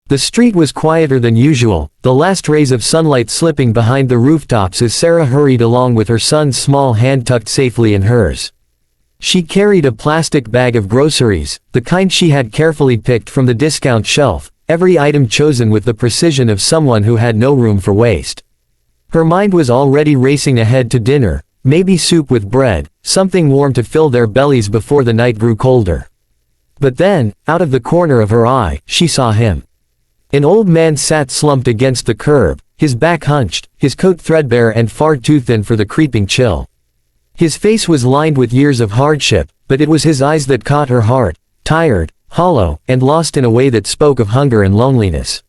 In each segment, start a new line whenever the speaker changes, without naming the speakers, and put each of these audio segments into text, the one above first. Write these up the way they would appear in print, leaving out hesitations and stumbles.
The street was quieter than usual, the last rays of sunlight slipping behind the rooftops as Sarah hurried along with her son's small hand tucked safely in hers. She carried a plastic bag of groceries, the kind she had carefully picked from the discount shelf, every item chosen with the precision of someone who had no room for waste. Her mind was already racing ahead to dinner, maybe soup with bread, something warm to fill their bellies before the night grew colder. But then, out of the corner of her eye, she saw him. An old man sat slumped against the curb, his back hunched, his coat threadbare and far too thin for the creeping chill. His face was lined with years of hardship, but it was his eyes that caught her heart, tired, hollow, and lost in a way that spoke of hunger and loneliness.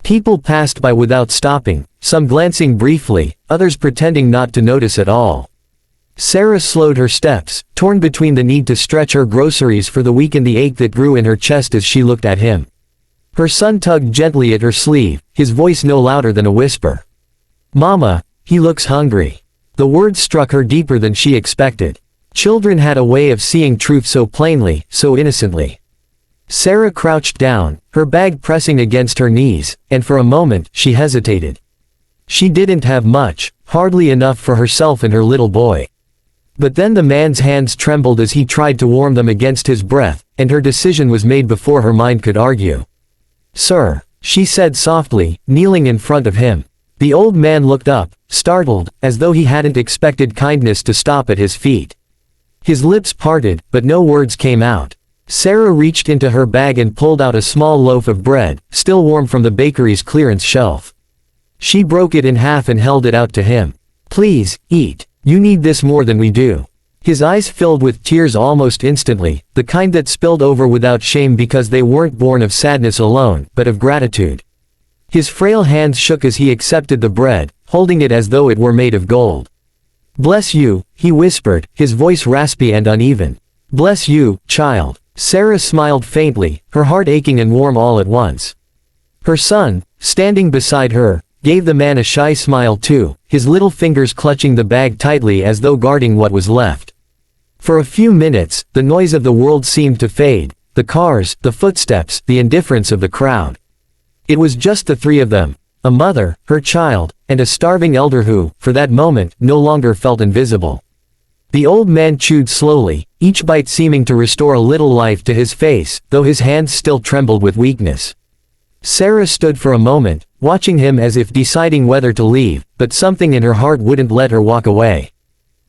People passed by without stopping, some glancing briefly, others pretending not to notice at all. Sarah slowed her steps, torn between the need to stretch her groceries for the week and the ache that grew in her chest as she looked at him. Her son tugged gently at her sleeve, his voice no louder than a whisper. "Mama, he looks hungry." The words struck her deeper than she expected. Children had a way of seeing truth so plainly, so innocently. Sarah crouched down, her bag pressing against her knees, and for a moment, she hesitated. She didn't have much, hardly enough for herself and her little boy. But then the man's hands trembled as he tried to warm them against his breath, and her decision was made before her mind could argue. "Sir," she said softly, kneeling in front of him. The old man looked up, startled, as though he hadn't expected kindness to stop at his feet. His lips parted, but no words came out. Sarah reached into her bag and pulled out a small loaf of bread, still warm from the bakery's clearance shelf. She broke it in half and held it out to him. "Please, eat. You need this more than we do." His eyes filled with tears almost instantly, the kind that spilled over without shame because they weren't born of sadness alone, but of gratitude. His frail hands shook as he accepted the bread, holding it as though it were made of gold. "Bless you," he whispered, his voice raspy and uneven. "Bless you, child." Sarah smiled faintly, her heart aching and warm all at once. Her son, standing beside her, gave the man a shy smile too, his little fingers clutching the bag tightly as though guarding what was left. For a few minutes, the noise of the world seemed to fade, the cars, the footsteps, the indifference of the crowd. It was just the three of them, a mother, her child, and a starving elder who, for that moment, no longer felt invisible. The old man chewed slowly, each bite seeming to restore a little life to his face, though his hands still trembled with weakness. Sarah stood for a moment, watching him as if deciding whether to leave, but something in her heart wouldn't let her walk away.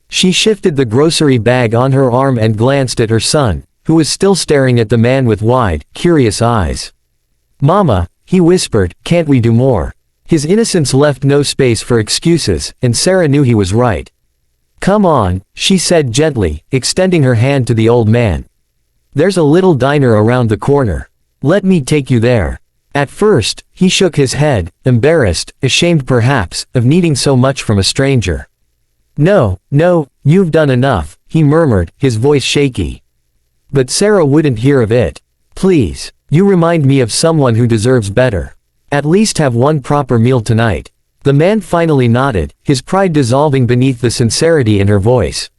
She shifted the grocery bag on her arm and glanced at her son, who was still staring at the man with wide, curious eyes. "Mama," he whispered, "can't we do more?" His innocence left no space for excuses, and Sarah knew he was right. "Come on," she said gently, extending her hand to the old man. "There's a little diner around the corner. Let me take you there." At first, he shook his head, embarrassed, ashamed perhaps, of needing so much from a stranger. "No, no, you've done enough," he murmured, his voice shaky. But Sarah wouldn't hear of it. "Please, you remind me of someone who deserves better. At least have one proper meal tonight." The man finally nodded, his pride dissolving beneath the sincerity in her voice.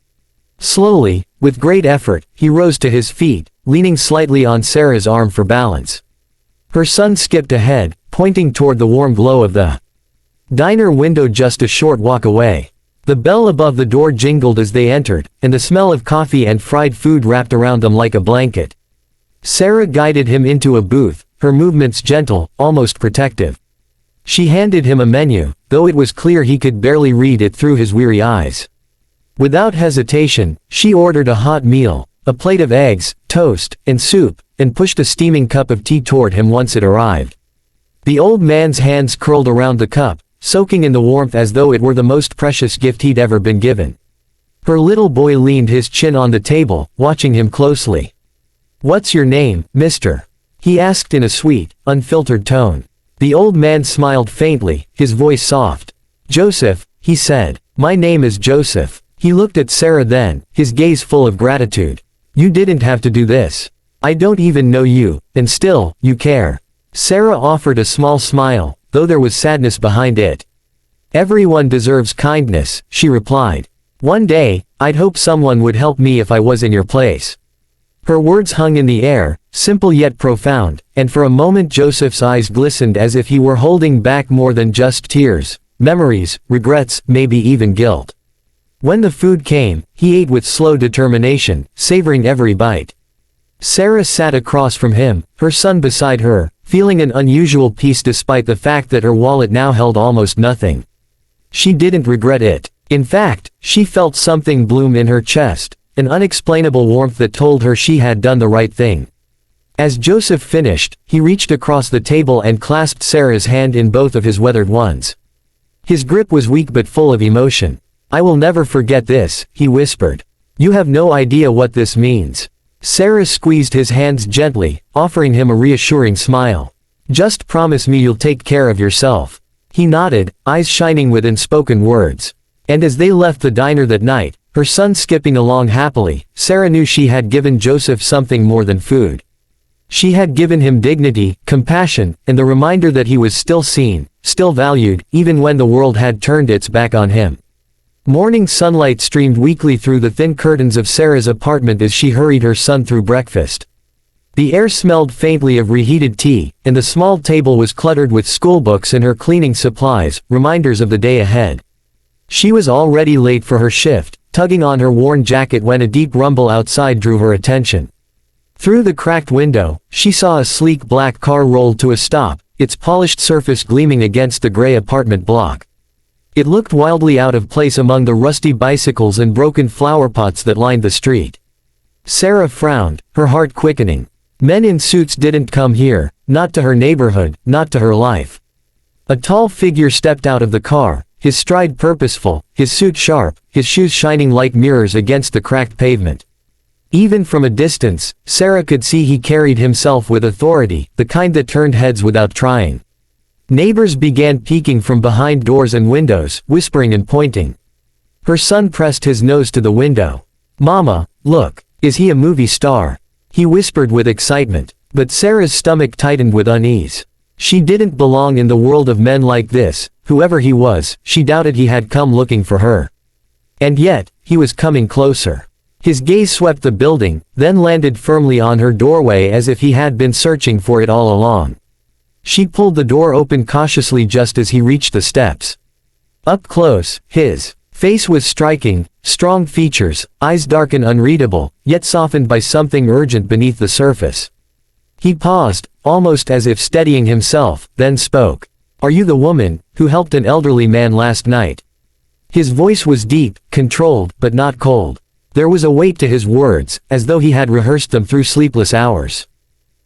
Slowly, with great effort, he rose to his feet, leaning slightly on Sarah's arm for balance. Her son skipped ahead, pointing toward the warm glow of the diner window just a short walk away. The bell above the door jingled as they entered, and the smell of coffee and fried food wrapped around them like a blanket. Sarah guided him into a booth, her movements gentle, almost protective. She handed him a menu, though it was clear he could barely read it through his weary eyes. Without hesitation, she ordered a hot meal, a plate of eggs, toast, and soup, and pushed a steaming cup of tea toward him once it arrived. The old man's hands curled around the cup, soaking in the warmth as though it were the most precious gift he'd ever been given. Her little boy leaned his chin on the table, watching him closely. "What's your name, mister?" he asked in a sweet, unfiltered tone. The old man smiled faintly, his voice soft. "Joseph," he said. "My name is Joseph." He looked at Sarah then, his gaze full of gratitude. "You didn't have to do this. I don't even know you, and still, you care." Sarah offered a small smile, though there was sadness behind it. "Everyone deserves kindness," she replied. "One day, I'd hope someone would help me if I was in your place." Her words hung in the air, simple yet profound, and for a moment Joseph's eyes glistened as if he were holding back more than just tears, memories, regrets, maybe even guilt. When the food came, he ate with slow determination, savoring every bite. Sarah sat across from him, her son beside her, feeling an unusual peace despite the fact that her wallet now held almost nothing. She didn't regret it. In fact, she felt something bloom in her chest, an unexplainable warmth that told her she had done the right thing. As Joseph finished, he reached across the table and clasped Sarah's hand in both of his weathered ones. His grip was weak but full of emotion. "I will never forget this," he whispered. "You have no idea what this means." Sarah squeezed his hands gently, offering him a reassuring smile. "Just promise me you'll take care of yourself." He nodded, eyes shining with unspoken words. And as they left the diner that night, her son skipping along happily, Sarah knew she had given Joseph something more than food. She had given him dignity, compassion, and the reminder that he was still seen, still valued, even when the world had turned its back on him. Morning sunlight streamed weakly through the thin curtains of Sarah's apartment as she hurried her son through breakfast. The air smelled faintly of reheated tea, and the small table was cluttered with schoolbooks and her cleaning supplies, reminders of the day ahead. She was already late for her shift, tugging on her worn jacket when a deep rumble outside drew her attention. Through the cracked window, she saw a sleek black car roll to a stop, its polished surface gleaming against the gray apartment block. It looked wildly out of place among the rusty bicycles and broken flower pots that lined the street. Sarah frowned, her heart quickening. Men in suits didn't come here, not to her neighborhood, not to her life. A tall figure stepped out of the car, his stride purposeful, his suit sharp, his shoes shining like mirrors against the cracked pavement. Even from a distance, Sarah could see he carried himself with authority, the kind that turned heads without trying. Neighbors began peeking from behind doors and windows, whispering and pointing. Her son pressed his nose to the window. "Mama, look, is he a movie star?" he whispered with excitement, but Sarah's stomach tightened with unease. She didn't belong in the world of men like this. Whoever he was, she doubted he had come looking for her. And yet, he was coming closer. His gaze swept the building, then landed firmly on her doorway as if he had been searching for it all along. She pulled the door open cautiously just as he reached the steps. Up close, his face was striking, strong features, eyes dark and unreadable, yet softened by something urgent beneath the surface. He paused, almost as if steadying himself, then spoke. "Are you the woman who helped an elderly man last night?" His voice was deep, controlled, but not cold. There was a weight to his words, as though he had rehearsed them through sleepless hours.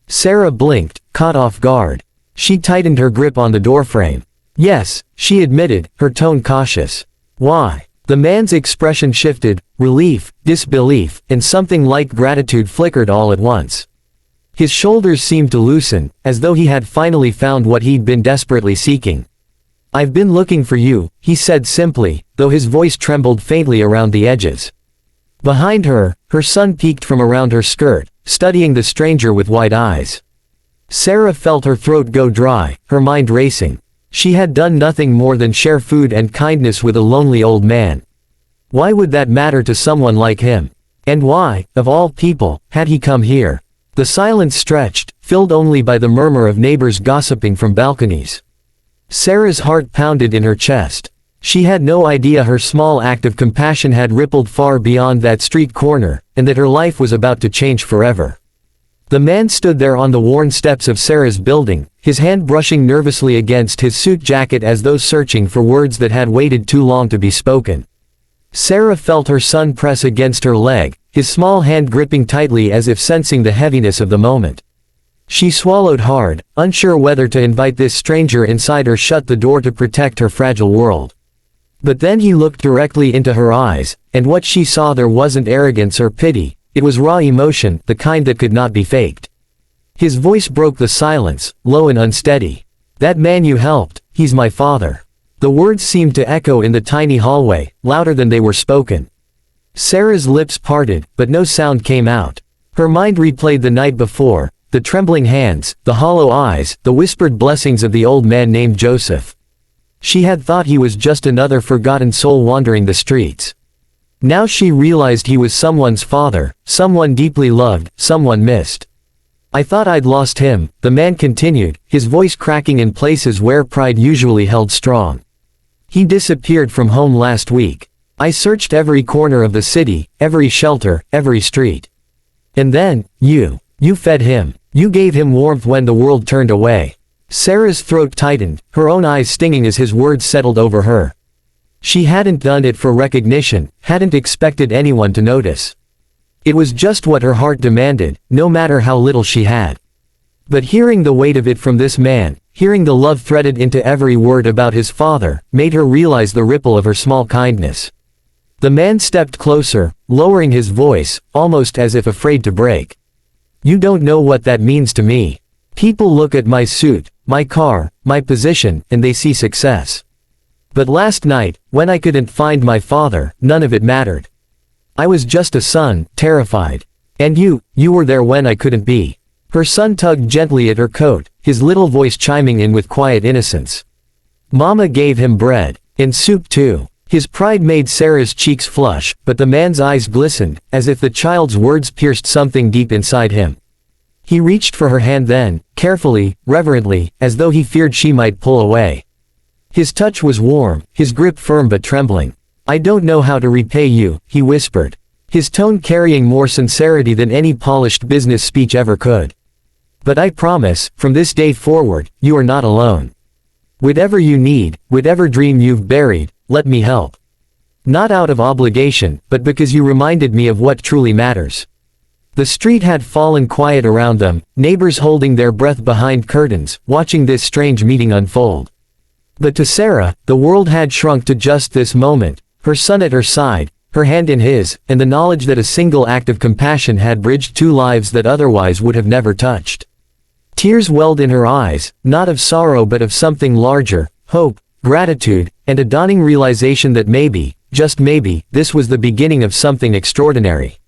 Sarah blinked, caught off guard. She tightened her grip on the doorframe. "Yes," she admitted, her tone cautious. "Why?" The man's expression shifted, relief, disbelief, and something like gratitude flickered all at once. His shoulders seemed to loosen, as though he had finally found what he'd been desperately seeking. "I've been looking for you," he said simply, though his voice trembled faintly around the edges. Behind her, her son peeked from around her skirt, studying the stranger with wide eyes. Sarah felt her throat go dry, her mind racing. She had done nothing more than share food and kindness with a lonely old man. Why would that matter to someone like him? And why, of all people, had he come here? The silence stretched, filled only by the murmur of neighbors gossiping from balconies. Sarah's heart pounded in her chest. She had no idea her small act of compassion had rippled far beyond that street corner, and that her life was about to change forever. The man stood there on the worn steps of Sarah's building, his hand brushing nervously against his suit jacket as though searching for words that had waited too long to be spoken. Sarah felt her son press against her leg, his small hand gripping tightly as if sensing the heaviness of the moment. She swallowed hard, unsure whether to invite this stranger inside or shut the door to protect her fragile world. But then he looked directly into her eyes, and what she saw there wasn't arrogance or pity. It was raw emotion, the kind that could not be faked. His voice broke the silence, low and unsteady. "That man you helped, he's my father." The words seemed to echo in the tiny hallway, louder than they were spoken. Sarah's lips parted, but no sound came out. Her mind replayed the night before, the trembling hands, the hollow eyes, the whispered blessings of the old man named Joseph. She had thought he was just another forgotten soul wandering the streets. Now she realized he was someone's father, someone deeply loved, someone missed. I thought I'd lost him, the man continued, his voice cracking in places where pride usually held strong. He disappeared from home last week. I searched every corner of the city, every shelter, every street. And then, you fed him. You gave him warmth when the world turned away. Sarah's throat tightened, her own eyes stinging as his words settled over her. She hadn't done it for recognition, hadn't expected anyone to notice. It was just what her heart demanded, no matter how little she had. But hearing the weight of it from this man, hearing the love threaded into every word about his father, made her realize the ripple of her small kindness. The man stepped closer, lowering his voice, almost as if afraid to break. You don't know what that means to me. People look at my suit, my car, my position, and they see success. But last night, when I couldn't find my father, none of it mattered. I was just a son, terrified. And you were there when I couldn't be. Her son tugged gently at her coat, his little voice chiming in with quiet innocence. Mama gave him bread. And soup too. His pride made Sarah's cheeks flush, but the man's eyes glistened, as if the child's words pierced something deep inside him. He reached for her hand then, carefully, reverently, as though he feared she might pull away. His touch was warm, his grip firm but trembling. I don't know how to repay you, he whispered, his tone carrying more sincerity than any polished business speech ever could. But I promise, from this day forward, you are not alone. Whatever you need, whatever dream you've buried, let me help. Not out of obligation, but because you reminded me of what truly matters. The street had fallen quiet around them, neighbors holding their breath behind curtains, watching this strange meeting unfold. But to Sarah, the world had shrunk to just this moment, her son at her side, her hand in his, and the knowledge that a single act of compassion had bridged two lives that otherwise would have never touched. Tears welled in her eyes, not of sorrow but of something larger, hope, gratitude, and a dawning realization that maybe, just maybe, this was the beginning of something extraordinary.